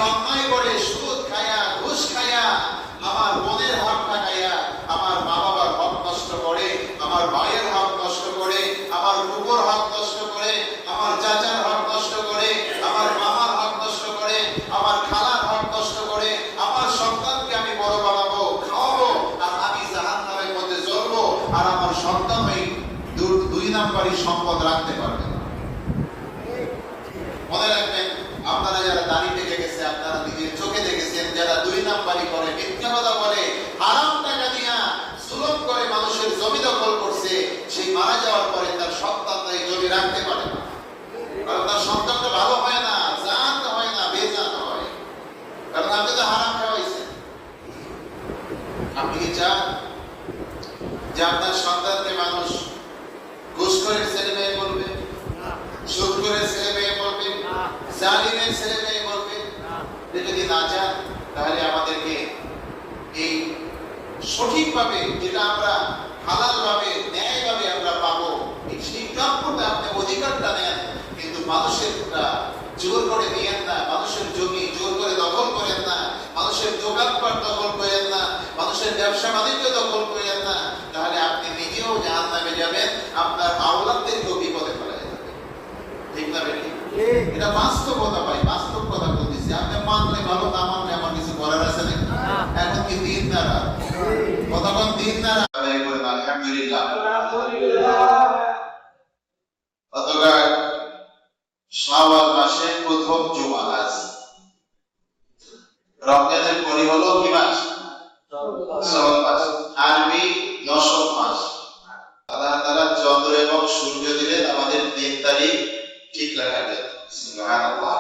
অন্যায় করে সুদ খায়া ঘুষ খায়া আমার বোনের হকটা খায়া আমার মা বাবার হক নষ্ট করে, আমার ভাইয়ের হক নষ্ট করে, আমার কুকুর হক নষ্ট করে, আমার চাচার হক নষ্ট করে, আমার মামার হক নষ্ট করে, আমার খালার হক নষ্ট করে, আমার সন্তানকে আমি বড় বানাবো, খাওয়াবো, আর আমি জাহান্নামের মধ্যে জ্বলবো, আর আমার সন্তান ওই দুই নাম্বারই সম্পদ রাখতে পারবে না। মনে রাখবেন, আপনারা যারা দাড়ি পেকে গেছে, আপনারা নিজের চোখে দেখেছেন, যারা দুই নাম্বারই করে, মিথ্যা কথা বলে, হারাম টাকা দিয়া জুলুম করে মানুষের জমি দখল করছে, সেই মারা যাওয়ার পরে তার সন্তানটা এই জমি রাখতে পারে না, কারণ তার সন্তানটা ভালো হয় না, জান হয় না, বেজান হয়, কারণ আপনি তো হারাম খাওয়াইছেন। আপনি কি চান যে আপনার সন্তানকে মানুষ ঘুষ করে ছেলে মেয়ে বলবে, সুদ করে ছেলে মেয়ে বলবে, জালিমের ছেলে মেয়ে বলবে? যদি না চান, তাহলে আমাদেরকে এই সঠিকভাবে, যেটা আমরা হালালভাবে ন্যায়ভাবে আমরা পাবো, সেই প্রাপ্যটা আপনি অধিকারটা নেন, কিন্তু মানুষের জোর করে নিয়েন না, মানুষের জমি জোর করে দখল করেন না, মানুষের দোকানপাট দখল করেন না, মানুষের ব্যবসা বাণিজ্য দখল করেন না, তাহলে আপনি নিজেও জাহান্নামে যাবেন, আপনার আওলাদদেরকেও বিপদে ফেলা যাবে। ঠিক না বেটি? এটা বাস্তবতা ভাই, বাস্তব কথা বলতেছি। আপনি মানলে ভালো, না মানলে আমার কিছু করার আছে নাকি? এখন কি দিন না রাত? কতক্ষণ দিন না রাত? আলহামদুলিল্লাহ। অতঃপর শাওয়াল মাসের প্রথম জুমা আজ। রমজানের পরে হলো কি মাস? শাওয়াল মাস। আরবি দশম মাস। আল্লাহ তাআলা চন্দ্র এবং সূর্য দিলেন আমাদের 3 তারিখ ঠিক রাখার জন্য। সুবহানাল্লাহ।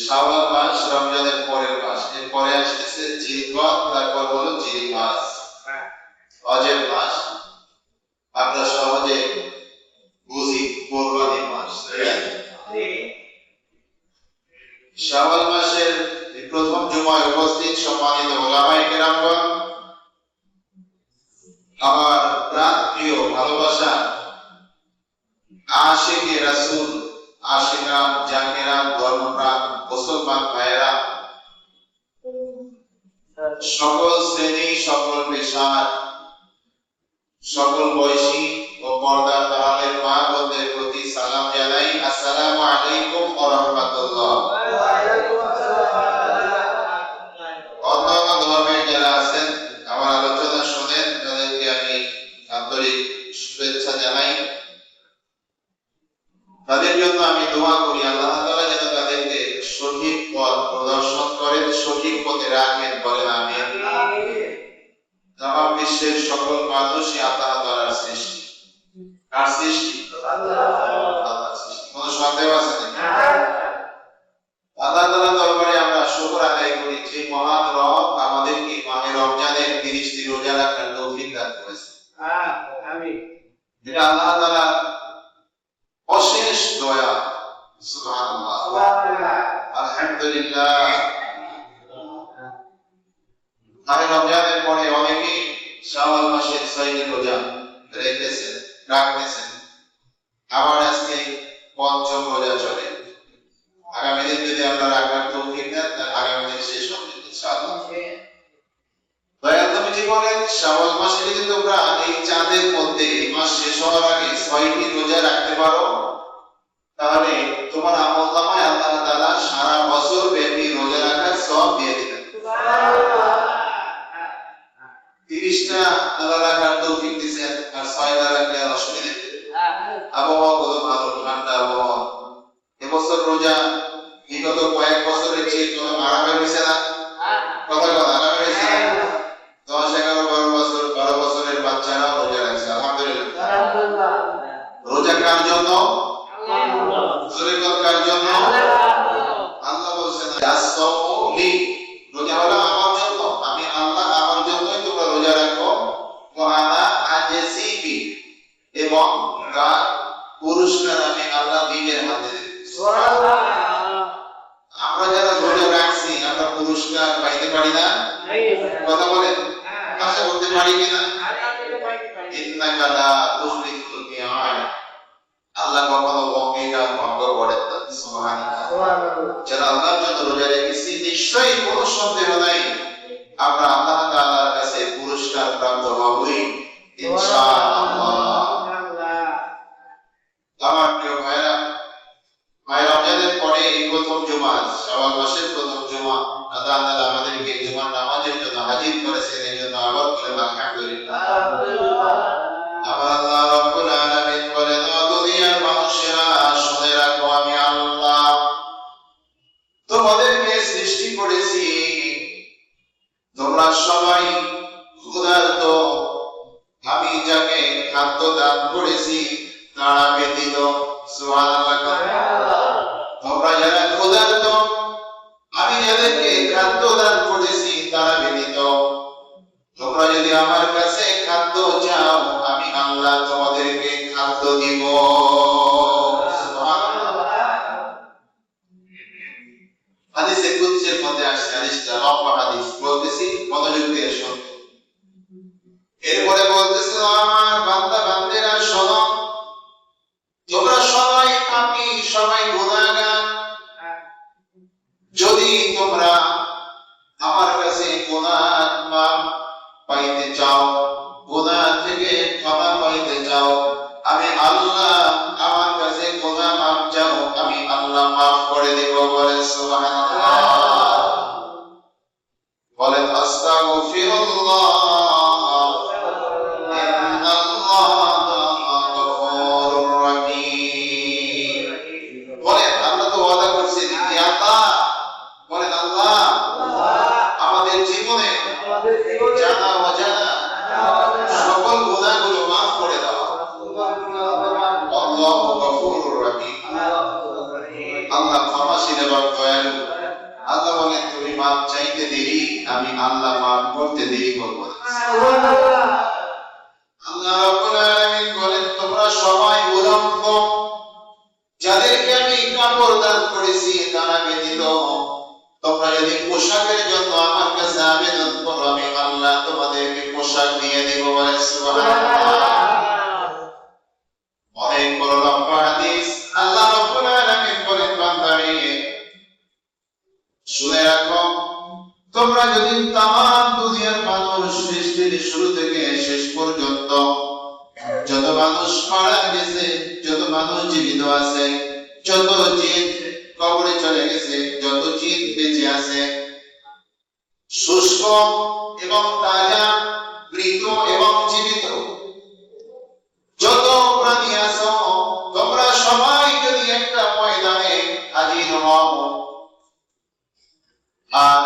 শাওয়াল মাস রমজানের পরের মাস, এরপরে আসতেছে জিলকদ, তারপর হলো জিল মাস, হজের মাস। আমরা সহজে বুঝি কুরবানির মাস। শাওয়াল মাসের প্রথম জুমায় উপস্থিত সম্মানিত উলামায়ে কেরামগণ, আমার প্রাণ প্রিয় ভালোবাসা আশিকে রাসূল, আশিকাম জাকিরাম, ধর্মপ্রাণ মুসলমান ভাইয়েরা, সকল শ্রেণী, সকল পেশার, সকল বয়সী ও পর্দার আড়ালের মা বোনদের প্রতি সালাম জানাই। আসসালামু আলাইকুম ওয়া রাহমাতুল্লাহ। অন্যান্য ধর্মের যারা আছেন, আমার আলোচনা শুনেন, তাদেরকে আমি আন্তরিক শুভেচ্ছা জানাই। তাদের জন্য আমি দোয়া করি, আল্লাহ তাআলা যেন তাদেরকে সঠিক পথ প্রদর্শন করেন, সঠিক পথে রাখেন, বলেন আমিন। তামাম বিশ্বের সকল মানুষই আল্লাহ তাআলার সৃষ্টি। কার সৃষ্টি? আল্লাহর সৃষ্টি। কোনো সন্দেহ আছে নাকি? আল্লাহ তাআলার দরবারে আমরা শুকর আদায় করি যে মহান রব আমাদেরকে মাহে রমজানের 30টি রোজা রাখার তৌফিক দান করেছেন। আমিন। এটা আল্লাহ তাআলা অশেষ দয়া। সুবহানাল্লাহ, আলহামদুলিল্লাহ। মাহে রমজানের পরে অনেকেই শাওয়াল মাসের 6টি রোজা রেখেছেন, রাখতেছেন। আবার আজকে পঞ্চম রোজা চলে। আগামী দিন যদি আমরা রাখার তৌফিক দেন, তাহলে আগামী দিন শেষ হবে ইনশাআল্লাহ। দয়াল নবীজি বলেন, শাওয়াল মাসে যদি তোমরা এই চাঁদের মধ্যে, এই মাস শেষ হওয়ার আগে 6টি রোজা রাখতে পারো, তাহলে তোমার আমলনামায় আল্লাহ তাআলা সারা বছর ব্যাপী রোজা রাখার সওয়াব দিয়ে দিবেন। সুবহানাল্লাহ। 30টা রোজা রাখার তৌফিক দিয়েছেন, আর 6টা রাখলে অসুবিধা নেই। আবহাওয়া কত ভালো, ঠান্ডা আবহাওয়া। এবছর রোজা বিগত কয়েক বছরের চেয়ে কোনো আরামে হয়েছে না? কথা কথা আরামে হয়েছে না? 10, 11, 12 বছরের বাচ্চারা রোজা রাখছে, আলহামদুলিল্লাহ। রোজা কার জন্য? কার জন্য? আল্লাহ বলছেন, আসসাউলি, রোজা হলো আমার জন্য, আমি আল্লাহ, আমার জন্যই তোমরা রোজা রাখো। ওয়া আনা আজসিবি, এবং তার পুরস্কার আমি আল্লাহ নিজের হাতে দেব। সুবহানাল্লাহ। আমরা যারা রোজা রাখছি, আমরা পুরস্কার পাইতে পারি না? কথা বলেন, আশা করতে পারি কিনা? ইন্নাকা লা তুখলিফুল মিআদ, আল্লাহ কখনো অঙ্গীকার ভঙ্গ করেন না। সুবহানাল্লাহ। যারা আল্লাহর জন্য রোজা রেখেছি নিশ্চয়ই কোনো সন্দেহ নাই আমরা আল্লাহ তাআলার কাছে পুরস্কার প্রাপ্ত হবই ইনশাআল্লাহ। আমার প্রিয় ভাইরা, রমজানের পরে এই প্রথম জুমা, শাওয়াল মাসের প্রথম জুমা, আল্লাহ তাআলা আমাদেরকে জুমার নামাজের জন্য হাজির করেছেন, এই জন্য আবার বলে আলহামদুলিল্লাহ। আমার আল্লাহ রাব্বুল আলামিন বলেন, ও দুনিয়ার মানুষেরা শুনে রাখো, আমি আল্লাহ তোমাদেরকে সৃষ্টি করেছি, তোমরা সবাই ক্ষুধার্ত, আমি যাকে খাদ্য দান করেছি তারা ব্যতীত। সুবহানাল্লাহ। তোমরা যারা ক্ষুধার্ত, আমি যাদেরকে খাদ্য দান করেছি তারা ব্যতীত। তোমরা যদি আমার কাছে খাদ্য চাও, আমি আল্লাহ তোমাদেরকে খাদ্য দিব। হাদিসে কুদসির মধ্যে আসছে, হাদিসটা লম্বা হাদিস, বলতেছি মনোযোগ দিয়ে শুনুন। এরপরে বলতেছে, আমার বান্দা বান্দেরা শোনো, তোমরা সবাই পাপী, সবাই গুনাহগার। যদি তোমরা আমার কাছে গুনাহ মাফ পাইতে চাও, গুনাহ থেকে ক্ষমা পাইতে চাও, আমি আল্লাহ আমার কাছে গুনাহ মাফ চাও, আমি আল্লাহ মাফ করে দেব। বলেন সুবহানাল্লাহ, বলেন আস্তাগফিরুল্লাহ, ইন্নাল্লাহা গফুরুর রহিম। বলেন আল্লাহ তো ওয়াদা করছেন যে আল্লাহ, বলেন আল্লাহ আমাদের জীবনে জানা অজানা সকল গুনাহগুলো মাফ করে দাও। আল্লাহু গফুরুর রহিম, আল্লাহ ক্ষমাশীল এবং দয়ালু। আল্লাহ বলেন, তুমি মাফ চাইতে দেরি, আমি আল্লাহ মাফ করতে দেরি করব না। আল্লাহ রাব্বুল আলামিন বলেন, তোমরা সবাই উলঙ্গ, যাদেরকে আমি কাপড় দান করেছি তারা ব্যতীত। তোমরা যদি পোশাকের জন্য আমার কাছে আবেদন করো, আমি আল্লাহ তোমাদেরকে পোশাক দিয়ে দিব। বলেন সুবহানাল্লাহ। অনেক বড় লম্বা হাদিস। আল্লাহ রাব্বুল আলামিন বলেন, বান্দারে শুনে রাখো, তোমরা যদি তামাম দুনিয়ার মানুষ সৃষ্টির শুরু থেকে শেষ পর্যন্ত যত মানুষ মারা গেছে, যত মানুষ জীবিত আছে, যত জিন কবরে চলে গেছে, যত জিন বেঁচে আছে, শুষ্ক এবং তাজা, মৃত এবং জীবিত, যত প্রাণী আছো, তোমরা সবাই যদি একটা ময়দানে হাজির হও, আর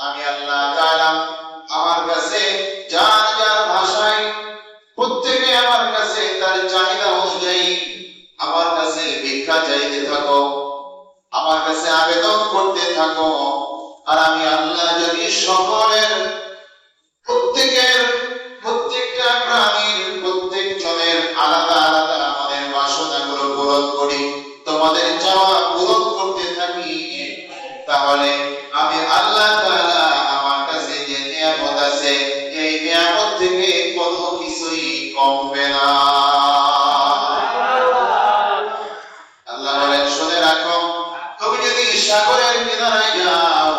আমি আল্লাহ তাআলা আমার কাছে যার যার ভাষায় প্রত্যেকে আমার কাছে তার চাহিদা অনুযায়ী আমার কাছে ভিক্ষা চাইতে থাকো, আমার কাছে আবেদন করতে থাকো, আর আমি আল্লাহ যদি সকলের প্রত্যেকটা প্রাণীর প্রত্যেক জনের আলাদা আলাদা আমাদের বাসনাগুলো পূরণ করি, তোমাদের চাওয়া পূরণ করতে থাকি, তাহলে আমি আল্লাহ তাআলা আমার কাছে যে নিয়ামত আছে, এই নিয়ামত থেকে কোনো কিছুই কমবে না। আল্লাহ বলেন, শুনে রাখো, তুমি যদি সাগরের কিনারায় যাও,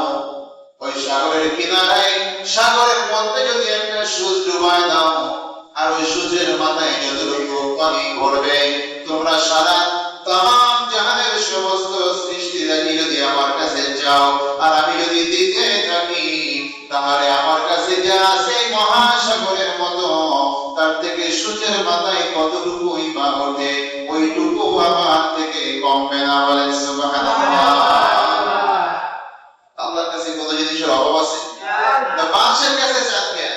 ওই সাগরের কিনারায় সাগরের মধ্যে যদি একটা সূচ ডুবায় দাও, আর ওই সূচের মাথায় যতটুকু পানি ভরবে, তোমরা সারা তামাম জাহানের সমস্ত সৃষ্টি দেখি যদি আমার কাছে যাও, আর আমি যদি দিতে থাকি, তাহলে আমার কাছে যা আছে মহাসাগরের মতো, তার থেকে সূচের মাথায় কতটুকুই বা ওঠে, ওইটুকু আমার থেকে কমবে না। বলেন সুবহানাল্লাহ। আল্লাহর কাছে কত জিনিসের অভাব আছে, না মানুষের কাছে চান কেন?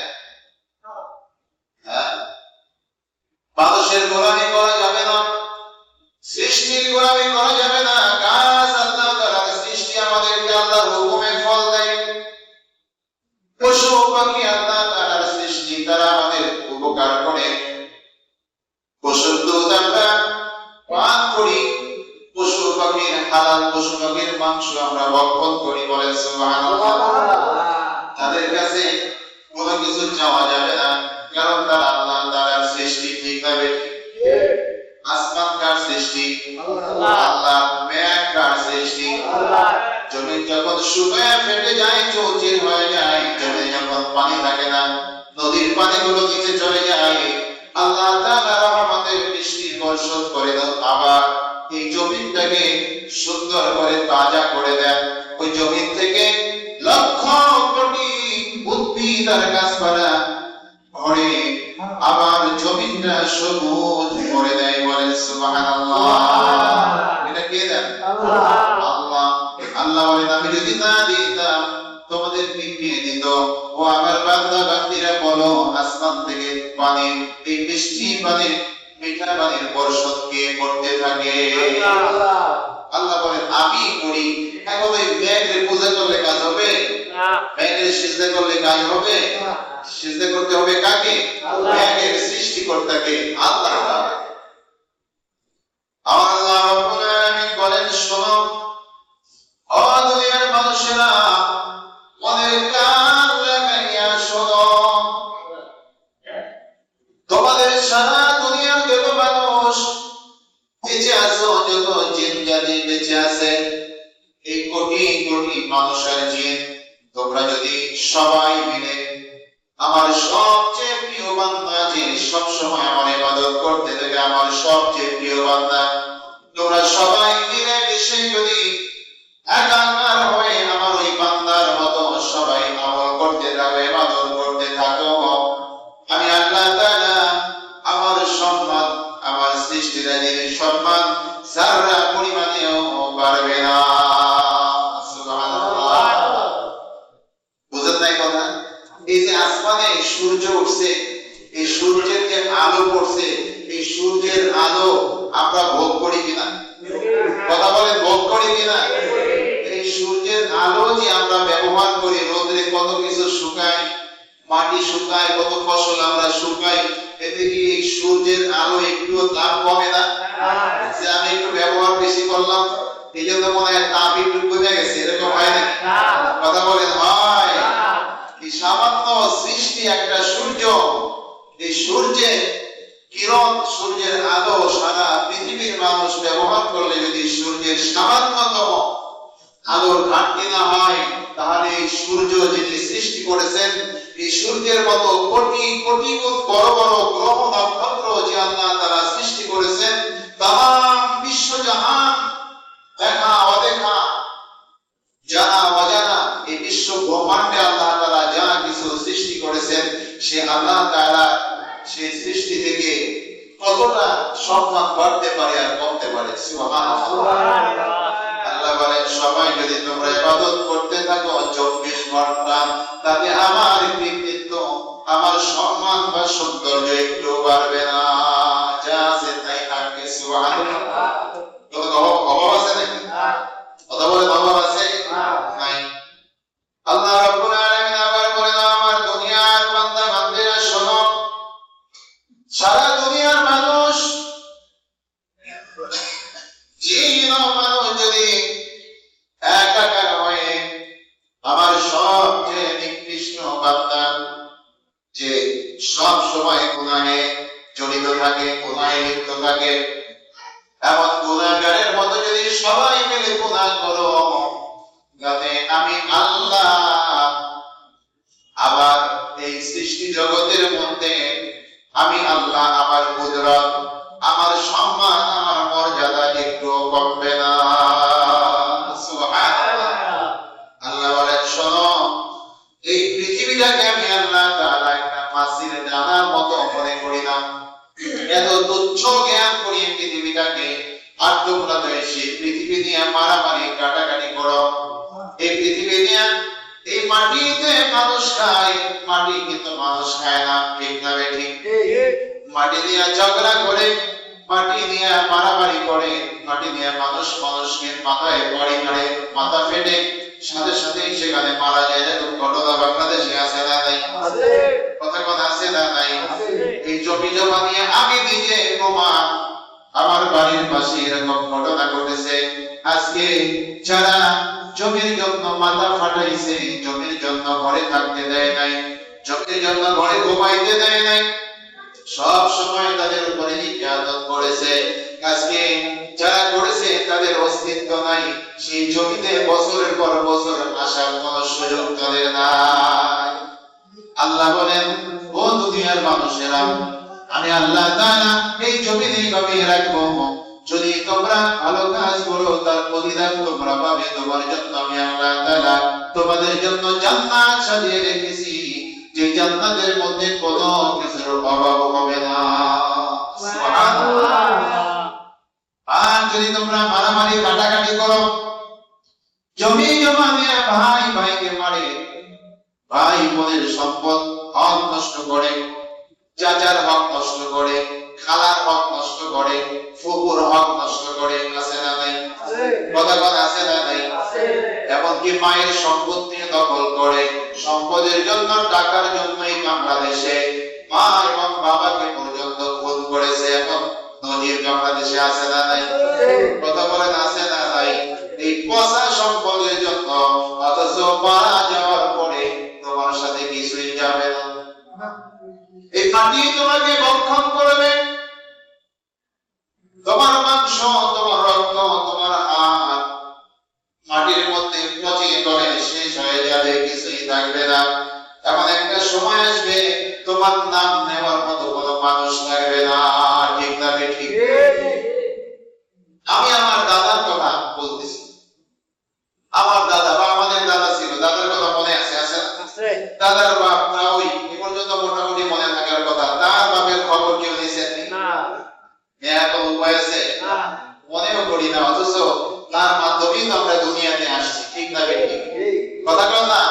মানুষের গোলামি করা যাবে না, সৃষ্টির গোলামি করা যাবে না। গাছ আল্লাহ তাআলার সৃষ্টি, আমাদেরকে আল্লাহর হুকুমে ফল দেয়। পশু পাখি আল্লাহ তাআলার সৃষ্টি, তারা আমাদের উপকার করে। পশুর দুধ আমরা পান করি, পশু পাখির হালাল পশু পাখির মাংস আমরা ভক্ষণ করি। বলেন সুবহানাল্লাহ। তাদের কাছে কোনো কিছু চাওয়া যাবে না, কারণ তারা আল্লাহ তাআলার সৃষ্টি। ঠিক না বেঠিক? আসমান কার সৃষ্টি? আল্লাহ। মেঘ কার সৃষ্টি? জমি যখন শুকায় ফেটে যায়, চৌচির হয়ে যায়, জমি যখন পানি থাকে না, নদীর পানিগুলো নিচে চলে যায়, আল্লাহ তাআলা রহমতের বৃষ্টি বর্ষণ করে দেন, আবার এই জমিটাকে সুন্দর করে তাজা করে দেন। ওই জমি থেকে লক্ষ কোটি উদ্ভিদ আর গাছপালা ভরে আবার জমিটা সবুজ করে দেয়। বলেন সুবহানাল্লাহ। এটা কে দেন? আল্লাহ। আল্লাহ বলেন, আমি যদি না দিতাম তোমাদের নিয়ে দিত। ও আমার বান্দা বান্দীরা, বলো আসমান থেকে পানি, এই বৃষ্টি পানি, মিঠা পানির বর্ষণ কে করতে থাকে? আল্লাহ বলেন, আমি করি। এখন ওই মেঘের পূজা করলে কাজ হবে? মেঘের সিজদা করলে কাজ হবে? সিজদা করতে হবে কাকে? মেঘের সৃষ্টিকর্তাকে, আল্লাহ। আল্লাহ রাব্বুল আলামিন বলেন, শোনো ও দুনিয়ার মানুষেরা, মনের কান লাগাইয়া শোনো। তোমাদের সারা দুনিয়ার যত মানুষ বেঁচে আছো, যত জিন জাতি বেঁচে আছে, এই কোটি কোটি মানুষের জিন, তোমরা যদি সবাই মিলে আমার সবচেয়ে প্রিয় বান্দা, যে সবসময় আমার ইবাদত করতে থাকে, আমার সবচেয়ে প্রিয় বান্দা, তোমরা সবাই মিলে মিশে যদি একাকার হয়ে আমার ওই বান্দার মতো সবাই আমল করতে থাকো, ইবাদত করতে থাকো, আমি আল্লাহ তাআলা আমার সম্মান, আমার সৃষ্টিরাজির সম্মান যারা পরিমাণেও বাড়বে না। সুবহানাল্লাহ। বুঝেন নাই কথা? এই যে আসমানে সূর্য উঠছে, এই সূর্যের যে আলো পড়ছে, এই সূর্যের আলো আমরা ভোগ করি কিনা? কথা বলেন, ভোগ করি কিনা? এই সূর্যের আলো যে আমরা ব্যবহার করি, রোদে কত কিছু শুকায়, মাটি শুকায়, কত ফসল আমরা শুকাই, এতে কি এই সূর্যের আলো একটু দাম কমে না? যে আমি একটু ব্যবহার বেশি করলাম, এই জন্য মনে হয় তাপ একটু কমে গেছে, এরকম হয় নাকি? কথা বলেন, হয়। এই সামান্য সৃষ্টি একটা সূর্য, এই সূর্যের কিরণ, সূর্যের আলো সারা পৃথিবীর মানুষ ব্যবহার করলে যদি সূর্যের সামান্যতম আলোর ঘাটতি না হয়, তাহলে এই সূর্য যিনি সৃষ্টি করেছেন, এই সূর্যের মতো কোটি কোটি গুণ বড় বড় গ্রহ নক্ষত্র যে আল্লাহ তাআলা সৃষ্টি করেছেন, তাম বিশ্বজাহান, দেখা অদেখা, জানা অজানা, এই বিশ্ব ব্রহ্মাণ্ডে আল্লাহ তাআলা যা কিছু সৃষ্টি করেছেন, সে আল্লাহ তাআলা সেই সৃষ্টি থেকে কতটা সম্মান বাড়তে পারে আর কমতে পারে। সুবহানাল্লাহ। আল্লাহ বলেন, সবাই যদি তোমরা ইবাদত করতে থাকো 24 ঘন্টা, তাতে আমার কৃতিত্ব, আমার সম্মান বা সৌন্দর্য একটু বাড়বে না, যা আছে তাই থাকবে। সুবহানাল্লাহ। কোনো অভাব আছে নাকি? কথা বলে, অভাব আছে? নাই। আল্লাহ রাব্বুল আলামিন আবার বলেন, আমার দুনিয়ার বান্দা বান্দীরা শোনো, সারা দুনিয়ার মানুষ, জিন ও মানুষ যদি একাকার হয়ে আমার সবচেয়ে নিকৃষ্ট বান্দা, যে সব সময় গুনাহে জড়িত থাকে, গুনাহে লিপ্ত থাকে, এমন গুনাহগারের মতো যদি সবাই মিলে গুনাহ করো, যাতে আমি আল্লাহ আবার এই সৃষ্টি জগতের মধ্যে আমি আল্লাহ আমার কুদরত, আমার সম্মান, আমার মর্যাদা একটু কমবে না। সুবহানাল্লাহ। আল্লাহ বলেন, শোনো, এই পৃথিবীটাকে আমি আল্লাহ তাআলা একটা মাছির দানার মতো মনে করি না, এত তুচ্ছ জ্ঞান করি পৃথিবীটাকে, আর তোমরা তো সেই পৃথিবী নিয়ে মারামারি কাটাকাটি করো। এই পৃথিবী নিয়ে, এই মাটিতে মানুষ খায়, মাটি কিন্তু মানুষ খায় না, ঠিক না বেঠিক? মাটি নিয়ে ঝগড়া করে, মাটি নিয়ে মারামারি করে, মাটি নিয়ে মানুষ মানুষকে মাথায় বাড়ি মারে, মাথা ফেটে সাথে সাথে সেখানে মারা যায়। এরকম ঘটনা বাংলাদেশে আছে না নাই? কথা কথা আছে না নাই? এই জমি জমা নিয়ে আমি নিজে প্রমাণ, আমার বাড়ির পাশে এরকম ঘটনা ঘটেছে। আজকে যারা জমির জন্য মাথা ফাটাইছে, জমির জন্য ঘরে থাকতে দেয় নাই, জমির জন্য ঘরে ঘুমাইতে দেয় নাই, সব সময় তাদের উপরে নির্যাতন করেছে, আজকে যারা করেছে তাদের যাদের অস্তিত্ব নাই, সেই জমিতে বছরের পর বছর আসার কোন সুযোগ তাদের নাই। আল্লাহ বলেন, ও দুনিয়ার মানুষেরা, আমি আল্লাহ তাআলা এই জমিনে এইভাবে রাখবো, যদি তোমরা ভালো কাজ করো তার প্রতিদান তোমরা পাবে। তোমার জন্য আমি আল্লাহ তাআলা তোমাদের জন্য জান্নাত সাজিয়ে রেখেছি, যে জান্নাতের মধ্যে কোনো কিছুর অভাব হবে না। সুবহানাল্লাহ। আর যদি তোমরা মারামারি কাটাকাটি করো, জমি জমা নিয়ে ভাই ভাইকে মারে, ভাই বোনের সম্পদ হক নষ্ট করে, চাচার হক নষ্ট করে, খালার হক নষ্ট করে, ফুফুর হক নষ্ট করে, আছে না নাই? কথা কথা আছে না নাই? এমনকি মায়ের সম্পত্তি দখল করে, সম্পদের জন্য টাকার জন্যই বাংলাদেশে মা এবং বাবাকে পর্যন্ত খুন করেছে। এখন নদীর বাংলাদেশে আছে না নাই? কথা বলেন আছে না নাই? এই পচা সম্পদের জন্য, অথচ মারা যাওয়ার পরে তোমার সাথে কিছুই যাবে না। এই মাটি তোমাকে ভক্ষণ করবে, তোমার মাংস, তোমার রক্ত, তোমার হাড় মাটির মধ্যে পচে গলে শেষ হয়ে যাবে, কিছুই থাকবে না। এমন একটা সময় আসবে তোমার নাম নেওয়ার মতো কোনো মানুষ থাকবে না। ঠিক না ঠিক? আমি আমার দাদার কথা বলতেছি। আমার দাদা বা আমাদের দাদা ছিল, দাদার কথা মনে আছে? আছে দাদার বাপ না, ওই এ পর্যন্ত মোটামুটি মনে থাকার কথা। তার বাপের খবর কেউ নিছেন না, এখন উপায় আছে মনেও করি না, অথচ তার মাধ্যমেই তো আমরা দুনিয়াতে আসছি। ঠিক না ঠিক? কথা বল না,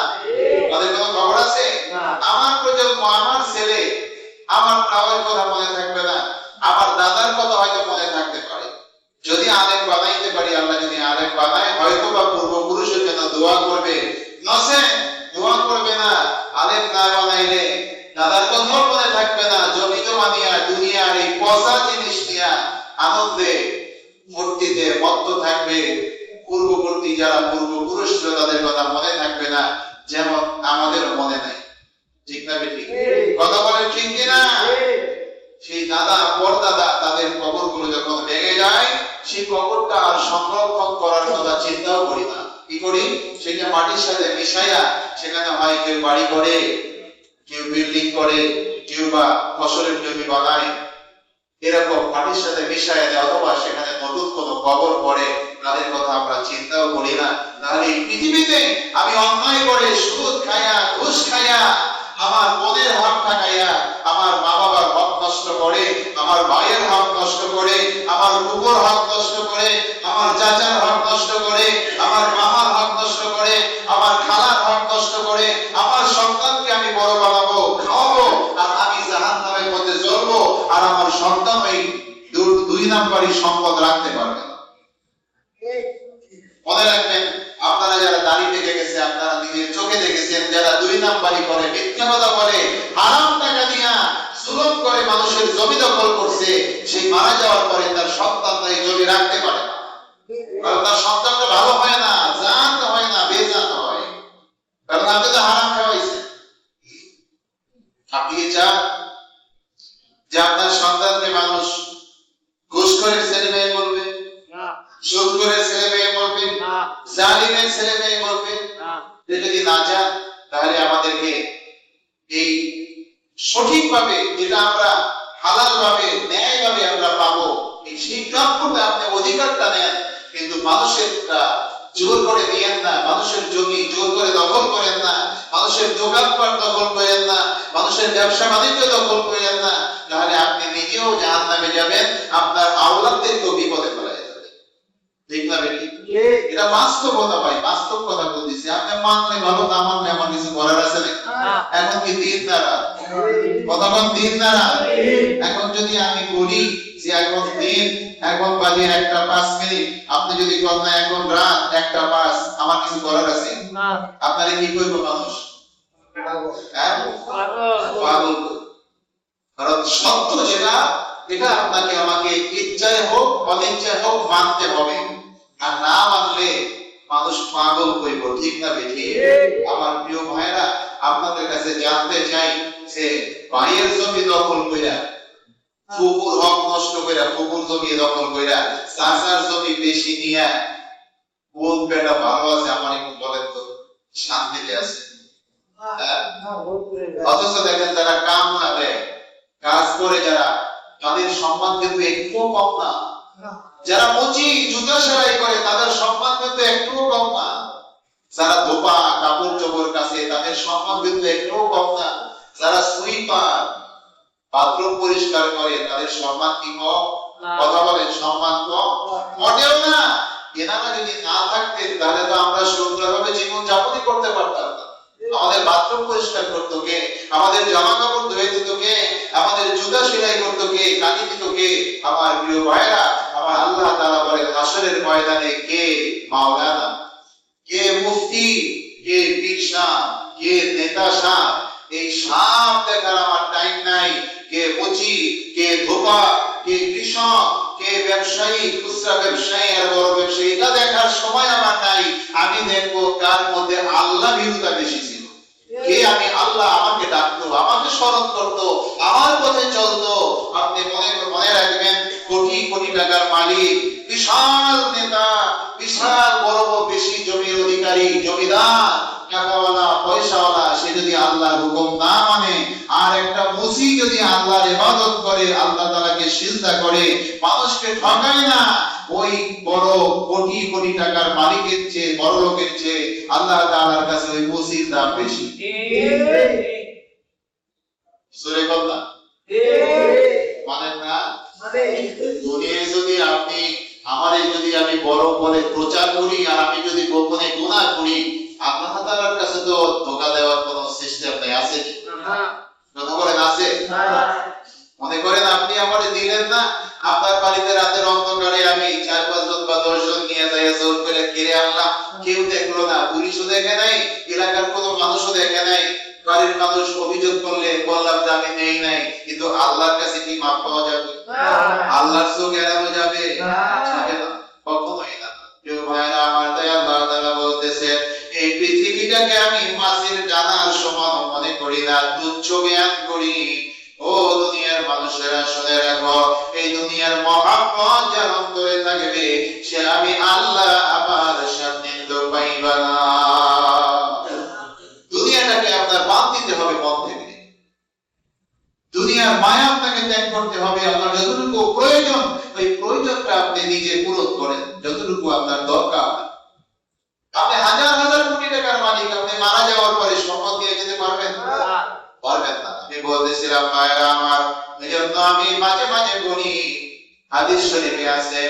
তাদের কোনো খবর আছে? আমার প্রজন্ম, আমার ছেলে, আমার বাবার কথা মনে থাকবে না, আমার দাদার কথা হয়তো মনে থাকতে পারে। যদি আলেম বানাইতে পারি, আল্লাহ যদি আলেম বানায়, হয়তো বা পূর্বপুরুষের জন্য দোয়া করবে, নসে দোয়া করবে না। আলেম না বানাইলে দাদার কথাও মনে থাকবে না। জমি জমা নিয়া, দুনিয়ার এই পচা জিনিস নিয়া আনন্দে ফুর্তিতে মত্ত থাকবে। পূর্ববর্তী যারা পূর্বপুরুষ ছিল তাদের কথা মনে থাকবে না, যেমন আমাদের মনে নাই। ঠিক না ঠিক? কথা বলেন ঠিক কিনা? সেই দাদা পরদাদা তাদের কবরগুলো যখন ভেঙে যায়, সেই কবরটা আর সংরক্ষণ করার কথা চিন্তাও করি না। কি করি? সেটা মাটির সাথে মিশাইয়া সেখানে হয় কেউ বাড়ি করে, কেউ বিল্ডিং করে, কেউ বা ফসলের জমি বানায়, এরকম মাটির সাথে মিশাইয়া দেয়, অথবা সেখানে নতুন কোনো কবর করে, তাদের কথা আমরা চিন্তাও করি না। তাহলে এই পৃথিবীতে আমি অন্যায় করে, সুদ খাইয়া, ঘুষ খাইয়া, আমার বোনের হক খাইয়া, আমার মা বাবার হক নষ্ট করে, আমার ভাইয়ের হক নষ্ট করে, আমার বুবুর হক নষ্ট করে, আমার চাচার হক নষ্ট করে, আমার মামার হক নষ্ট করে, আমার খালার হক নষ্ট করে, আমার সন্তানকে আমি বড় বানাবো, খাওয়াবো, আর আমি জাহান্নামের মধ্যে জ্বলবো, আর আমার সন্তান এই দুই নাম্বারই সম্পদ রাখতে পারবে না। মনে রাখবেন, আপনারা যারা দাড়ি পেকে গেছে, আপনারা নিজের চোখে দেখেছেন, যারা দুই নাম্বারি করে, মিথ্যা কথা বলে, হারাম টাকা দিয়া জুলুম করে মানুষের জমি দখল করছে, সেই মারা যাওয়ার পরে তার সন্তানরা এই জমি রাখতে পারে না। কারণ তার সন্তানটা ভালো হয় না, জাত হয় না, বেজাত হয়। কারণ আপনি তো হারাম খাওয়াইছেন। আপনি কি চান যে আপনার সন্তানকে মানুষ ঘুষখোরের ছেলে মেয়ে বলবে, সুদখোরের ছেলে মেয়ে বলবে, জালিমের ছেলে মেয়ে বলবে? যদি না চান, তাহলে আমাদেরকে এই সঠিকভাবে, যেটা আমরা হালাল ভাবে, ন্যায় ভাবে আমরা পাবো, এই সিদ্ধান্তটা আপনি অধিকারটা নেন, কিন্তু মানুষের জোর করে নিয়েন না, মানুষের জমি জোর করে দখল করেন না, মানুষের দোকানপাট দখল করেন না, মানুষের ব্যবসা বাণিজ্য দখল করেন না। তাহলে আপনি নিজেও জাহান্নামে যাবেন, আপনার আওলাদদেরকেও বিপদে ফেলা যাবে। ঠিক না বেটি? এটা বাস্তবতা ভাই, বাস্তব কথা বলতেছি। আপনি মানলে ভালো, না মানলে আমার কিছু করার আছে না। এখন কি দিন না রাত? কতক্ষণ দিন না রাত? এখন যদি আমি বলি যে এখন দিন, এখন বাজে 1:05, আপনি যদি বলেন না এখন রাত 1:05, আমার কিছু করার আছে না। আপনারে কি করবে মানুষ? পাগল। কারণ সত্য যেটা, এটা আপনাকে আমাকে ইচ্ছায় হোক অনিচ্ছায় হোক মানতে হবে, আর না মানলে মানুষ পাগল হইব। ঠিক না বেঠি? আমার প্রিয় ভাইরা, আপনাদের কাছে জানতে চাই যে ভাইয়ের জমি দখল কইরা, ফুকুর হক নষ্ট কইরা, ফুকুর জমি দখল কইরা, চাচার জমি বেশি নিয়ে কোন বেটা ভালো আছে আমার একটু বলেন তো, শান্তিতে আছে। অথচ দেখেন যারা কাম করে, কাজ করে, যারা, তাদের সম্মান কিন্তু একটু কম না। যারা মুচি জুতা সেলাই করে তাদের সম্মান কিন্তু একটু কম না। যারা ধোপা কাপড় চোপড় কাছে তাদের সম্মান কিন্তু একটু কম না। যারা সুইপার বাথরুম পরিষ্কার করে তাদের সম্মান কি কম? কথা বলেন, সম্মান কম? মোটেও না। এনারা যদি না থাকতেন তাহলে তো আমরা সুন্দরভাবে জীবন যাপনই করতে পারতাম না। আমাদের বাথরুম পরিষ্কার করতো কে? আমাদের জামা কাপড় ধুয়ে দিত কে? আমাদের জুতা সেলাই করতো কে? কাটি দিত কে? আমার প্রিয় ভাইরা, আমার আল্লাহ তাআলা বলেন হাসরের ময়দানে কে মাওলানা, কে মুফতি, কে পীর সাহেব, কে নেতা সাহেব, এই সব দেখার আমার টাইম নাই। কে মুচি, কে ধোপা, কে কৃষক, কে ব্যবসায়ী, খুচরা ব্যবসায়ী আর বড় ব্যবসায়ী, এটা দেখার সময় আমার নাই। আমি দেখবো কার মধ্যে আল্লাহ ভীরুতা বেশি ছিল। কে আমি আল্লাহ আমাকে ডাকতো, আমাকে স্মরণ করতো, আমার পথে চলতো। আপনি মনে রাখবেন, কোটি কোটি টাকার মালিক, বিশাল নেতা, বিশাল বড় বেশি জমির অধিকারী, জমিদার, টাকাওয়ালা, পয়সাওয়ালা, সে যদি আল্লাহর হুকুম না মানে, আর একটা মুসি যদি আল্লাহর ইবাদত করে, আল্লাহ তাআলাকে সিজদা করে, মানুষকে ঠকায় না, ওই বড় কোটি কোটি টাকার মালিকের চেয়ে, বড় লোকের চেয়ে আল্লাহ তাআলার কাছে ওই মুসির দাম বেশি। সূরা কথা মানে না, দুনিয়ায় যদি আপনি যদি আমি বড় বলে প্রচার করি আর আমি যদি গোপনে গুনাহ করি, আল্লাহ তাআলার কাছে তো ধোঁকা দেওয়ার কোনো সিস্টেম নেই। আছে কি? কথা বলেন, আছে? মনে করেন আপনি আমারে দিলেন না, আপনার বাড়িতে রাতের অন্ধকারে আমি 4-5 জন বা 10 জন নিয়ে যাই, জোর করে কিনে আনলাম, কেউ দেখলো না, পুলিশও দেখে নাই, এলাকার কোনো মানুষও দেখে নাই, বাড়ির মানুষ অভিযোগ করলে বললাম যে আমি নেই নাই, কিন্তু আল্লাহর কাছে কি মাপ পাওয়া যাবে? আল্লাহর চোখ এড়ানো যাবে? যাবে না, কখনোই না। প্রিয় ভাইরা আমার, তাই আল্লাহ তাআলা বলতেছেন, এই পৃথিবীটাকে আমি মাছের ডানার সমান মনে করি না, তুচ্ছ জ্ঞান করি। ও দুনিয়ার মানুষেরা শুনে রাখো, এই দুনিয়ার মহাব্বত যার অন্তরে থাকবে, সে আমি আল্লাহ আমার সান্নিধ্য পাইবা না। দুনিয়াটাকে আপনার বাদ দিতে হবে মন থেকে। দুনিয়ার মায়া আপনাকে ত্যাগ করতে হবে। আপনার যতটুকু প্রয়োজন, ওই প্রয়োজনটা আপনি নিজে পূরণ করেন, যতটুকু আপনার দরকার। আপনি হাজার হাজার কোটি টাকার মালিক, আপনি মারা যাওয়ার পরে সম্পদ দিয়ে যেতে পারবেন? পারবেন না। আমি বলতেছিলাম ভাইরা আমার, এজন্য আমি মাঝে মাঝে বলি, হাদিস শরীফে আছে,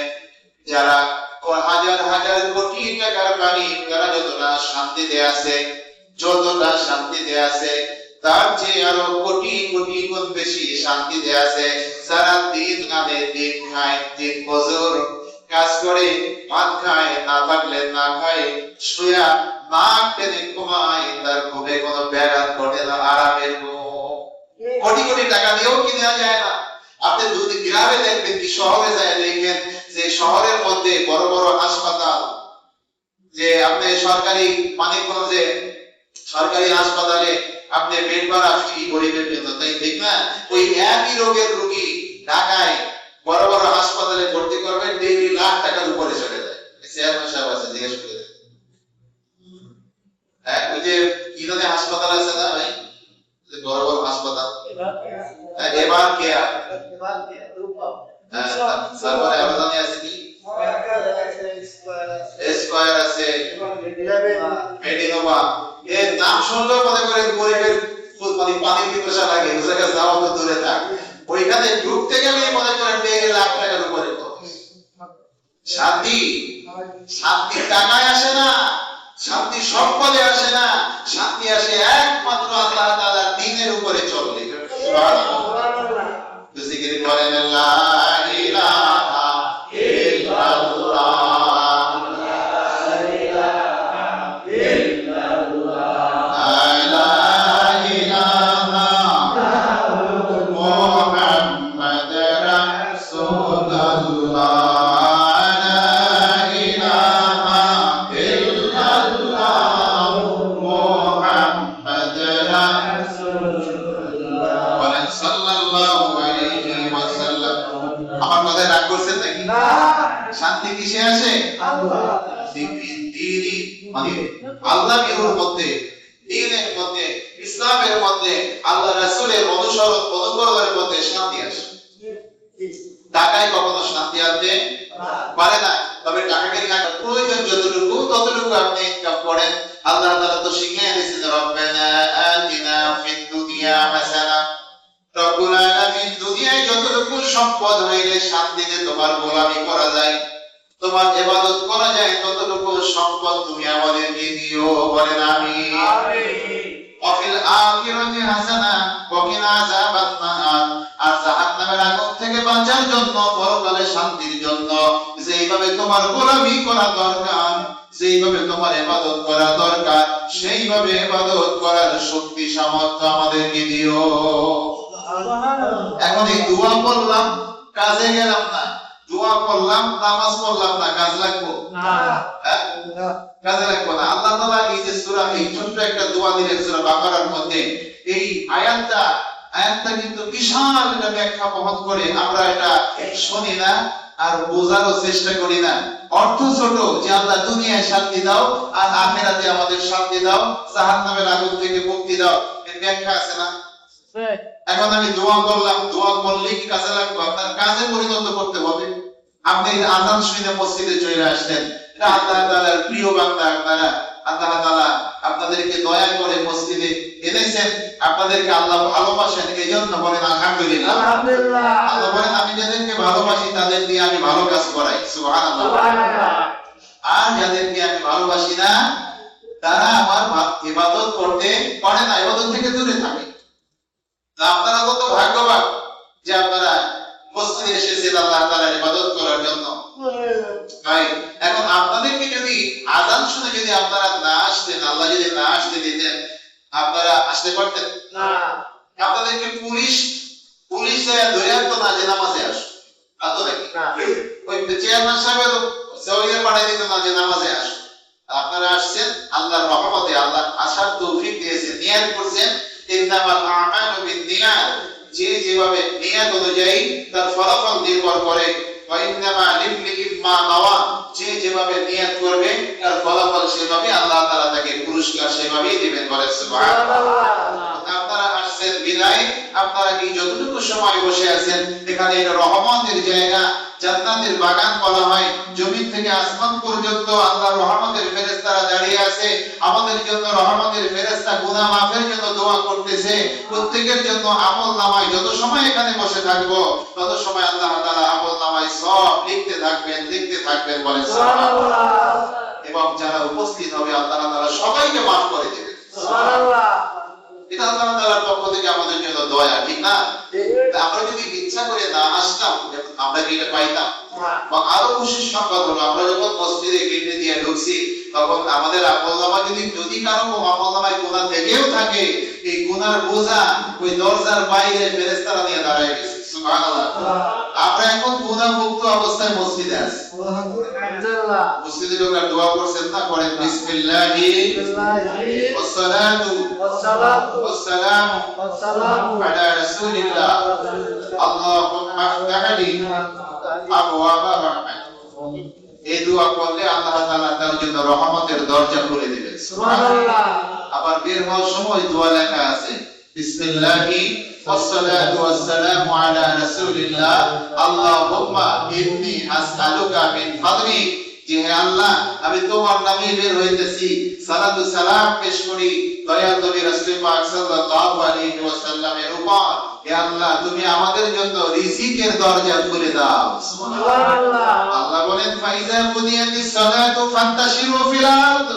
যারা হাজার হাজার কোটি টাকার মালিক, তারা যতটা শান্তিতে আছে, যতটা শান্তিতে আছে, তার চেয়ে আরো কোটি কোটি গুণ বেশি শান্তিতে আছে যারা দিন আনে দিন খায়, দিন মজুর কাজ করে, ভাত খায়, না থাকলে না খায়, শুয়া নাক টেনে ঘুমায়, তার ঘুমে কোনো ব্যাঘাত ঘটে না, আরামের ঘুম। কোটি কোটি টাকা দিয়েও কিনা যায় না। আপনি যদি গ্রামে দেখবেন কি শহরে যায় দেখবেন যে শহরের মধ্যে বড় বড় হাসপাতাল, যে আপনি সরকারি মানিকগঞ্জে সরকারি হাসপাতালে আপনি বেড ভাড়া ফ্রি গরিবের জন্য, তাই ঠিক না? ওই একই রোগের রোগী ঢাকায় বড় বড় হাসপাতালে ভর্তি করবেন, ডেইলি লাখ টাকার উপরে চলে যায়। চেয়ারম্যান সাহেব আছে, জিজ্ঞেস করে দেন। হ্যাঁ, ওই যে কি ধরনের হাসপাতাল আছে না ভাই, বড় বড় হাসপাতাল, এবার কেয়ার, তারপরে আবেদনে আছে কি স্কয়ার আছে, মেডিনোভা। এর নাম শুনলেও মনে করেন গরিবের মানে পানির পিপাসা লাগে, ওই জায়গায় যাওয়া তো দূরে থাক, ওইখানে ঢুকতে গেলেই মনে করেন 1.5 লাখ টাকার উপরে। শান্তি, শান্তি টাকায় আসে না, শান্তি সম্পদে আসে না, শান্তি আসে একমাত্র আল্লাহ তাআলার দ্বীনের উপরে চললে। সুবহানাল্লাহ। জিকির করেন লা ইলাহা ইল্লাল্লাহ, সাল্লাল্লাহু আলাইহি ওয়াসাল্লাম। আল্লাহ বিরুর মধ্যে, দ্বীনের মধ্যে, ইসলামের মধ্যে, আল্লাহ রাসূলের অনুকরণের মধ্যে শান্তি আসে। টাকায় কখনো শান্তি আনতে পারে না। তবে টাকাকে প্রয়োজন যতটুকু ততটুকু আপনি ইনকাম করেন। আল্লাহ তাআলা তো শিখিয়ে দিয়েছেন, রব্বানা আতিনা ফিদ দুনিয়া হাসানা। রব্বুল আলামিন দুনিয়ায় যতটুকু সম্পদ হইলে শান্তিতে তোমার গোলামি করা যায়, তোমার ইবাদত করা যায়, ততটুকু সম্পদ তুমি আমাদেরকে দিও। বলেন আমিন। ওয়াফিল আখিরাতি হাসানা ওয়া কিনা আযাবান নার। আর জাহান্নামের আগুন থেকে বাঁচার জন্য, পরকালে শান্তির জন্য যেইভাবে তোমার গোলামি করা দরকার, যেইভাবে তোমার ইবাদত করা দরকার, সেইভাবে ইবাদত করার শক্তি সামর্থ্য আমাদেরকে দিও। এখন এই দোয়া করলাম, কাজে গেলাম না, দোয়া করলাম, নামাজ পড়লাম না, কাজ লাগবো না? কাজে লাগবো না। আল্লাহ তাআলা এই যে সূরা, এই ছোট্ট একটা দোয়া দিলেন সূরা বাকারার মধ্যে, এই আয়াতটা কিন্তু বিশাল একটা ব্যাখ্যা বহন করে। আমরা এটা শুনি না আর বোঝারও চেষ্টা করি না। অর্থ ছোট, যে আল্লাহ দুনিয়ায় শান্তি দাও আর আখিরাতে আমাদের শান্তি দাও, জাহান্নামের আগুন থেকে মুক্তি দাও, এর ব্যাখ্যা আছে না? এখন আমি দোয়া করলাম, দোয়া করলে কি কাজে লাগবে? আপনার কাজে পরিণত করতে হবে। আপনি আযান শুনে মসজিদে চলে আসলেন, এটা আল্লাহ তাআলার প্রিয় বান্দা আপনারা, আল্লাহ তাআলা আপনাদেরকে দয়া করে মসজিদে এনেছেন, আপনাদেরকে আল্লাহ ভালোবাসেন, এজন্য বলেন আলহামদুলিল্লাহ। আলহামদুলিল্লাহ। আল্লাহ বলেন, আমি যাদেরকে ভালোবাসি তাদের দিয়ে আমি ভালো কাজ করাই। সুবহানাল্লাহ। আর যাদেরকে আমি ভালোবাসি না, তারা আমার ইবাদত করতে পারে না, ইবাদত থেকে দূরে থাকে। আপনারা কত ভাগ্যবান যে আপনারা মসজিদে এসেছেন আল্লাহ তাআলার ইবাদত করার জন্য। ভাই, এখন আপনাদেরকে যদি আযান শুনে যদি আপনারা না আসতেন, আল্লাহ যদি না আসতে দিতেন, আপনারা আসতে পারতেন না? আপনাদেরকে পুলিশে ধরে আনতো না যে নামাজে আসো, আতো নাকি? ওই চেয়ারম্যান সাহেব সৌদিতে পাঠিয়ে দিত না যে নামাজে আসো। আপনারা আসছেন আল্লাহর রহমতে, আল্লাহ আসার তৌফিক দিয়েছেন, নিয়ত করছেন। ইন্নামাল আমালু বিন্নিয়াত, যে যেভাবে নিয়ত অনুযায়ী তার ফলাফল নির্ভর করে। ওয়া ইন্নামা লিকুল্লি মা নাওয়া, যে যেভাবে নিয়ত করবে তার ফলাফল সেভাবে আল্লাহ তাআলা তাকে পুরস্কার সেভাবেই দিবেন। বলেন সুবহানাল্লাহ। আপনারা আসছেন বিদায়, আপনারা কি যতটুকু সময় বসে আছেন, এখানে এটা রহমতের জায়গা, জান্নাতের বাগান বলা হয়। জমিন থেকে আসমান পর্যন্ত আল্লাহর রহমতের ফেরেশতারা দাঁড়িয়ে আছে, আমাদের জন্য রহমতের ফেরেশতা গুনাহ মাফের জন্য দোয়া করতেছে। প্রত্যেকের জন্য আমলনামায় যত সময় এখানে বসে থাকবো, তত সময় আল্লাহ তাআলা আমলনামায় সব লিখতে থাকবেন। বলেন সুবহানাল্লাহ। এবং যারা উপস্থিত হবে আল্লাহ তাআলা সবাইকে maaf করে দিবেন। সুবহানাল্লাহ। এটা আল্লাহ তাআলার পক্ষ থেকে আমাদের জন্য দয়া, ঠিক না? আমরা যদি ইচ্ছা করে না আসতাম, আমরা কি এটা পাইতাম? বা আরো খুশির সংবাদ হলো, আমরা যখন মসজিদে গেটে দিয়ে ঢুকছি, তখন আমাদের আমলনামা যদি কারো আমলনামায় গুনাহ থেকেও থাকে, এই গুনার বোঝা ওই দরজার বাইরে ফেরেশতারা নিয়ে দাঁড়ায় গেছে। সুবহানাল্লাহ। আমরা এখন গুনাহ মুক্ত অবস্থায় মসজিদে আছি। আলহামদুলিল্লাহ। মসজিদে ঢোকার দোয়া করছেন না? করেন বিসমিল্লাহি ওয়াসসালাতু ওয়াসসালামু আলা রাসূলিল্লাহ আল্লাহুম্মা আফতাহলি আবওয়াবা রাহমাত। এই দোয়া করলে আল্লাহ তাআলা তার জন্য রহমতের দরজা খুলে দিবেন। সুবহানাল্লাহ। আবার বের হওয়ার সময় দোয়া লেখা আছে, বিসমিল্লাহি ওয়াসসালাতু ওয়াসসালামু আলা রাসূলিল্লাহ আল্লাহুম্মা ইন্নী আসআলুকা মিন ফাদলিক। যে হে আল্লাহ, আমি তোমার নামে বের হইতেছি, সালাতু সালাম পেশ করি দয়াল নবী রাসূল পাক সাল্লাল্লাহু আলাইহি ওয়াসাল্লামের উপর। হে আল্লাহ, তুমি আমাদের জন্য রিজিকের দরজা খুলে দাও। সুবহানাল্লাহ। আল্লাহ বলেন, ফাইজা বুনিয়াতিস সালাতু ফান্তাশিরু ফিল আরদ।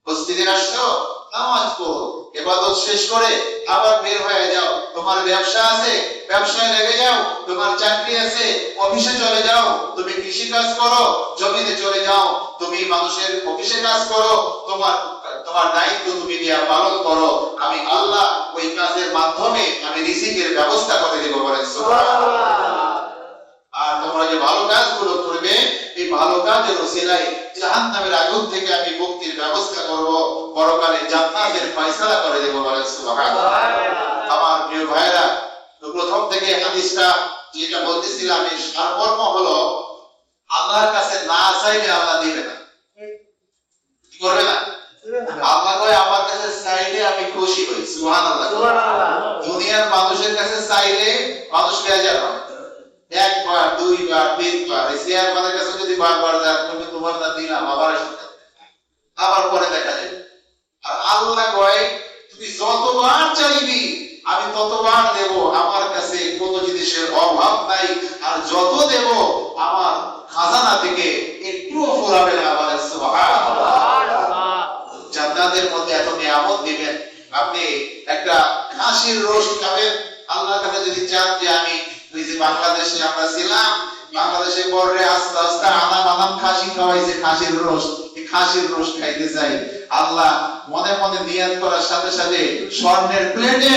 মসজিদে আসছো, নামাজ পড়ো, ইবাদত শেষ করে আবার বের হয়ে যাও। তোমার ব্যবসা আছে, ব্যবসায় লেগে যাও। তোমার চাকরি আছে, অফিসে চলে যাও। তুমি কৃষি কাজ করো, জমিতে চলে যাও। তুমি মানুষের অফিসে কাজ করো, তোমার দায়িত্ব তুমি নিয়ে পালন করো। আমি আল্লাহ ওই কাজের মাধ্যমে আমি রিজিকের ব্যবস্থা করে দেব। বলেন সুবহানাল্লাহ। আর তোমরা যে ভালো কাজগুলো করবে, এই ভালো কাজের ওসিলায় জাহান্নামের আগুন থেকে আমি মুক্তির ব্যবস্থা করব, পরকালে জান্নাতের ফয়সালা করে দেব। বলেন সুবহানাল্লাহ। আমার প্রিয় ভাইরা, তো প্রথম থেকে হাদিসটা যেটা বলতেছিলাম, এই সারমর্ম হলো আল্লাহর কাছে না চাইলে আল্লাহ দিবে না। কি করবে না? খুশি হই। সুবহানাল্লাহ। দুনিয়ার মানুষের কাছে চাইলে মানুষ বেজার হয়, একবার দুইবার তিনবার। সিয়ার মানের কাছে যদি বারবার যান, তুমি তোমার না দিলাম আবার আবার পরে দেখা যায়। আর আল্লাহ কয় তুমি যতবার চাইবি আমি ততবার দেব, আমার কাছে কোনো জিনিসের অভাব নাই, আর যত দেব আমার খাজানা থেকে একটুও ফুরাবে না। বলেন সুবহানাল্লাহ। জান্নাতের মধ্যে এত নিয়ামত দিবেন, আপনি একটা খাসির রোস্ট খাবেন, আল্লাহর কাছে যদি চান যে আমি ওই যে বাংলাদেশে আমরা ছিলাম, বাংলাদেশে পরে আস্তে আস্তে আনাম খাসি খাওয়াইছে, খাসির রোস্ট, এই খাসির রোস্ট খাইতে চাই, আল্লাহ মনে মনে নিয়ত করার সাথে সাথে স্বর্ণের প্লেটে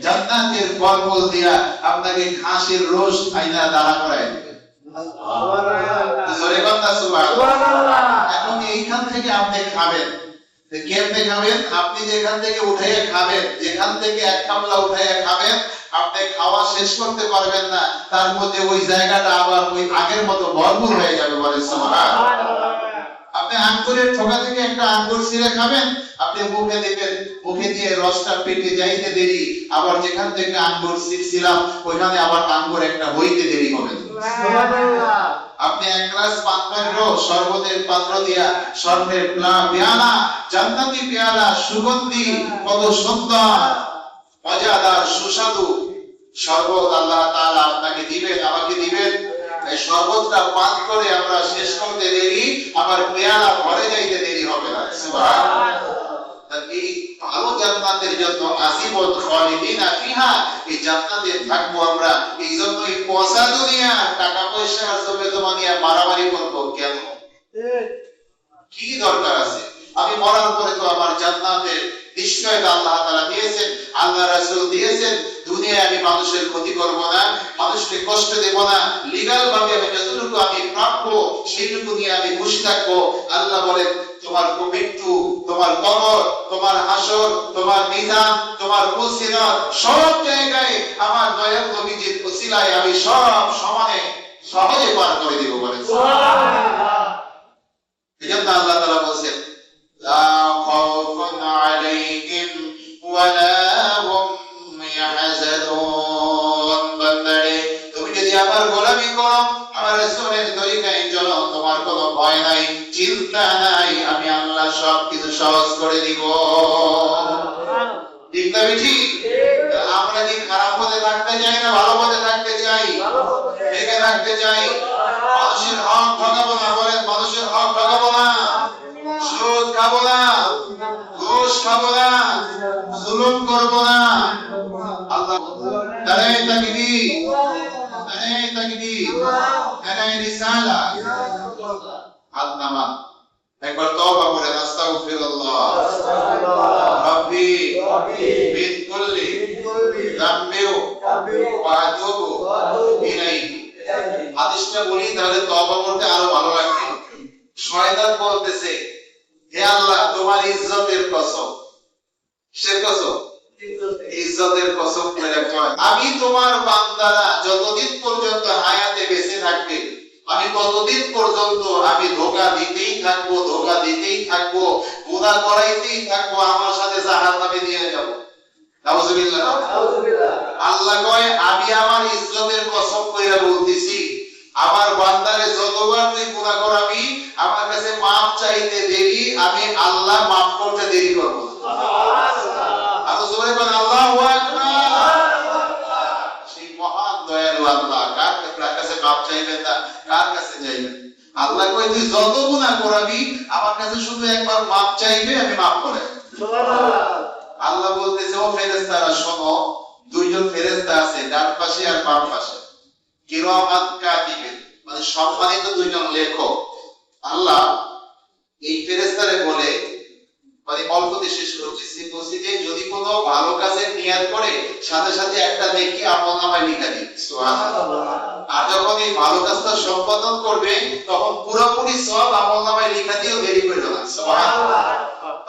জান্নাতের ফল দিয়া আপনাকে খাসির রোস্ট আইনা দাঁড়া করায় দিবে। জোরে বলুন সুবহানাল্লাহ। এখন এইখান থেকে আপনি খাবেন, কেমনে খাবেন? আপনি যেখান থেকে উঠাইয়া খাবেন, যেখান থেকে এক কামলা উঠাইয়া খাবেন, আপনি খাওয়া শেষ করতে পারবেন না, তার মধ্যে ওই জায়গাটা আবার ওই আগের মতো ভরপুর হয়ে যাবে। বলে সুবহানাল্লাহ। আপনি আঙ্গুরের ঠোকা থেকে একটা আঙ্গুর ছিঁড়ে খাবেন, আপনি মুখে দিবেন, মুখে দিয়ে রসটা পেটে যাইতে দেরি, আবার যেখান থেকে আঙ্গুর ছিঁড়ছিলাম ওইখানে আবার আঙ্গুর একটা হইতে দেরি হবে। সুবহানাল্লাহ। আপনি এক গ্লাস পাত্র শরবতের পাত্র দিয়া স্বর্ণের পেয়ালা, জান্নাতি পেয়ালা, সুগন্ধি, কত সুন্দর মজাদার সুস্বাদু শরবত আল্লাহ তাআলা আপনাকে দিবেন, আমাকে দিবেন। এই শরবতটা পান করে আমরা শেষ করতে দেরি, আবার পেয়ালা ভরে যাইতে দেরি হবে না। সুবহানাল্লাহ। এই ভালো জান্নাতের জন্য আসিবত খালিদিনা ফিহা, এই জান্নাতে থাকবো আমরা। এই জন্যই পয়সা দুনিয়া, টাকা পয়সা জমে জমা নিয়ে মারামারি করবো কেন? কি দরকার আছে? আমি মরার পরে তো আমার জান্নাতের নিশ্চয়তা আল্লাহ তাআলা দিয়েছেন, আল্লাহ রাসূল দিয়েছেন। দুনিয়ায় আমি মানুষের ক্ষতি করব না, মানুষকে কষ্ট দেব না, লিগ্যাল ভাবে আমি যতটুকু আমি প্রাপ্য সেইটুকু নিয়ে আমি খুশি থাকবো। আল্লাহ বলেন তোমার মৃত্যু, তোমার কবর, তোমার হাসর, তোমার মিজান, তোমার পুলসিরাত, সব জায়গায় আমার দয়াল নবীজির ওসিলায় আমি সব সমানে সহজে পার করে দেব। বলেন সুবহানাল্লাহ। এজন্য আল্লাহ তাআলা বলেন লা খাউফুন আলাইহিম ওয়ালা হুম ইয়াহজানুন। বান্দারে তুমি যদি আমার গোলামি করো, আমার রাসূলের তরিকায় চলো, তোমার কোনো ভয় নাই, চিন্তা নাই, আমি আল্লাহ সবকিছু সহজ করে দিব। ঠিক না বেঠি? আমরা কি খারাপ পথে থাকতে চাই না ভালো পথে থাকতে চাই? একে থাকতে চাই। মানুষের হক ঠকাবো না। বলেন মানুষের হক ঠকাবো না, সুদ খাবো না, ঘুষ খাবো না, জুলুম করবো না। আল্লাহ নারায়ে তাকবীর, নারায়ে তাকবীর, নারায়ে রিসালাত। হাত নামা, একবার তওবা করে আস্তাগফিরুল্লাহ রাব্বি মিন কুল্লি যামবি ওয়া আতুবু ইলাইহি। হাদিসটা বলি তাহলে তওবা করতে আরো ভালো লাগবে। শয়তান বলতেছে হে আল্লাহ তোমার ইজ্জতের কসম, কিসের কসম? ইজ্জতের কসম করে কয় আমি তোমার বান্দারা যতদিন পর্যন্ত হায়াতে বেঁচে থাকবে আমি ততদিন পর্যন্ত আমি ধোঁকা দিতেই থাকবো, ধোঁকা দিতেই থাকবো, গুনাহ করাইতেই থাকবো, আমার সাথে জাহান্নামে নিয়ে যাব। নাউজুবিল্লাহ। আল্লাহ কয় আমি আমার ইজ্জতের কসম কইরা বলতেছি আমার বান্দারে যতবার তুই গুনাহ করাবি আমার কাছে মাফ চাইতে দেরি, আমি আল্লাহ মাফ করতে দেরি করব। সুবহানাল্লাহ। আর জোরে বলেন আল্লাহু আকবার। সেই মহান দয়ালু আল্লাহ কার কাছে মাফ চাইবেন না, কার কাছে চাইবেন? আল্লাহ কয় তুই যত গুনাহ করাবি আমার কাছে শুধু একবার মাফ চাইবে, আমি মাফ করে দেব। সুবহানাল্লাহ। আল্লাহ বলতেছে ও ফেরেশতারা শোনো, দুইজন ফেরেশতা আছে ডান পাশে আর বাম পাশে, কিরামান কাতিবিন, মানে সম্মানিত দুইজন লেখক। আল্লাহ এই ফেরেশতারে বলে, মানে অল্পতে শেষ করতেছি, বলছি যে যদি কোনো ভালো কাজের নিয়ত করে সাথে সাথে একটা নেকি আমলনামায় লিখে দিন। সুবহানাল্লাহ। আর যখন এই ভালো কাজটা সম্পাদন করবে তখন পুরোপুরি সব আমলনামায় লিখে দিও, দেরি করো না। সুবহানাল্লাহ।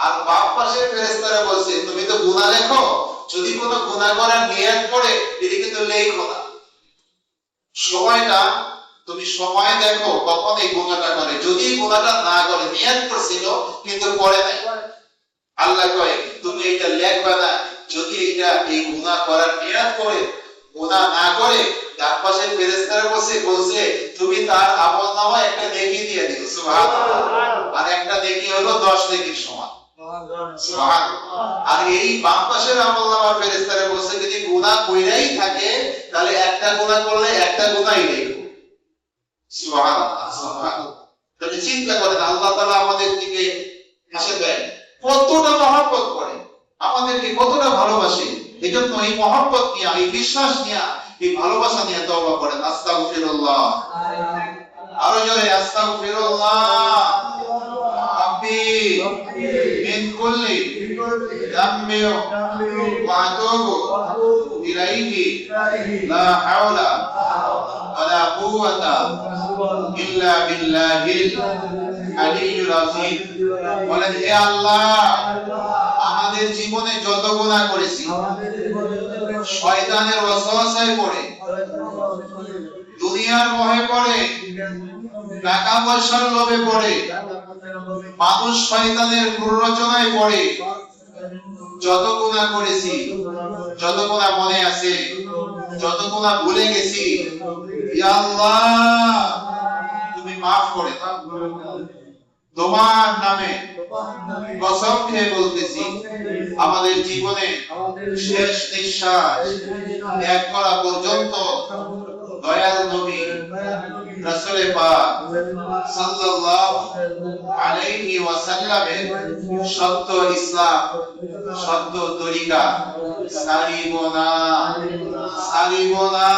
আর বাম পাশে ফেরেশতারা বলছে তুমি তো গুনাহ লেখো, যদি কোনো গুনাহ করার নিয়ত করে এদিকে তো লেখো না, সময়টা তুমি সময় দেখো কখন এই গুনাহটা করে। যদি গুনাহটা না করে নিয়ত করছিল কিন্তু করে নাই, আল্লাহ কয় তুমি এটা লেখবা না, যদি এই গুনাহ করার নিয়ত করে গুনাহ না করে ডান পাশে ফেরেশতারা বলছে তুমি তার আমলনামায় একটা নেকি দিয়ে দিও সুবহানাল্লাহ আর একটা নেকি হলো 10 নেকির সমান সুবহানাল্লাহ আর এই বাম পাশের আমলনামা ফেরেশতারা বলছে যদি গুনাহ কইরাই থাকে তাহলে একটা গুনাহ করলে একটা গুনাহই লিখো সুবহানাল্লাহ সুবহানাল্লাহ তাহলে চিন্তা করেন আল্লাহ তাআলা আমাদের দিকে হেসে দেন কতটা মহব্বত করে আমাদেরকে কতটা ভালোবাসে এজন্য এই মহব্বত নিয়ে এই বিশ্বাস নিয়ে এই ভালোবাসা নিয়ে তওবা করেন আস্তাগফিরুল্লাহ আরো জোরে আস্তাগফিরুল্লাহ রাব্বি মিন কুল্লি যামবি ওয়া আতুবু ইলাইহি লা হাওলা ওয়ালা কুওয়াতা ইল্লা বিল্লাহিল আলিয়্যিল আযীম বলেন হে আল্লাহ আমাদের জীবনে যত গুনাহ করেছি শয়তানের ওয়াসওয়াসায় পড়ে দুনিয়ার মোহে পড়ে টাকা পয়সার লোভে পড়ে মানুষ শয়তানের প্ররোচনায় পড়ে যত গুনাহ করেছি যত গুনাহ মনে আছে যত গুনাহ ভুলে গেছি ইয়া আল্লাহ তুমি maaf করে দাও তোমার নামে কসম খেয়ে বলতেছি আমাদের জীবনে শেষ নিঃশ্বাস ত্যাগ করা পর্যন্ত দয়াল নবী রাসূল পাক সাল্লাল্লাহু আলাইহি ওয়াসাল্লামের সত্য ইসলাম সত্য তরিকা সারিবোনা সারিবোনা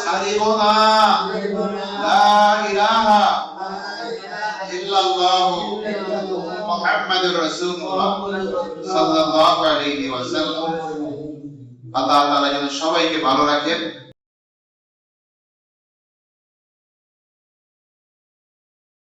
সারিবোনা লা ইলাহা ইল্লাল্লাহু মুহাম্মাদুর রাসূলুল্লাহ সাল্লাল্লাহু আলাইহি ওয়াসাল্লাম আল্লাহ তাআলা যেন সবাইকে ভালো রাখেন